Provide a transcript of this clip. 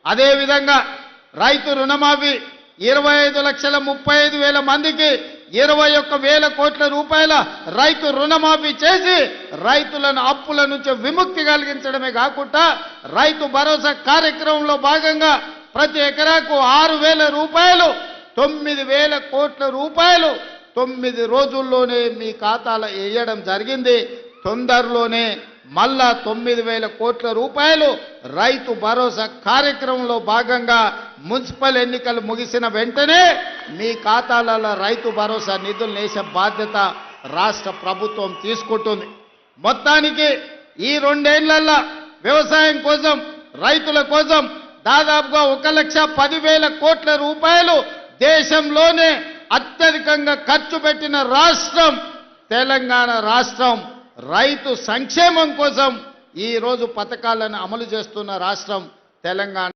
అదేవిధంగా రైతు రుణమాఫీ 25,35,000 మందికి 21,000 కోట్ల రూపాయల రైతు రుణమాఫీ చేసి రైతులను అప్పుల నుంచి విముక్తి కలిగించడమే కాకుండా రైతు భరోసా కార్యక్రమంలో భాగంగా ప్రతి ఎకరాకు 6,000 రూపాయలు 9,000 కోట్ల రూపాయలు 9 రోజుల్లోనే మీ ఖాతాలో వేయడం జరిగింది. తొందరలోనే మళ్ళా 9,000 కోట్ల రూపాయలు రైతు భరోసా కార్యక్రమంలో భాగంగా మున్సిపల్ ఎన్నికలు ముగిసిన వెంటనే మీ ఖాతాలలో రైతు భరోసా నిధులు వేసే బాధ్యత రాష్ట్ర ప్రభుత్వం తీసుకుంటుంది. మొత్తానికి ఈ 2 ఏళ్లలో వ్యవసాయం కోసం రైతుల కోసం దాదాపుగా 1,10,000 కోట్ల రూపాయలు దేశంలోనే అత్యధికంగా ఖర్చు పెట్టిన రాష్ట్రం తెలంగాణ రాష్ట్రం. రైతు సంక్షేమం కోసం ఈ రోజు పథకాలను అమలు చేస్తున్న రాష్ట్రం తెలంగాణ.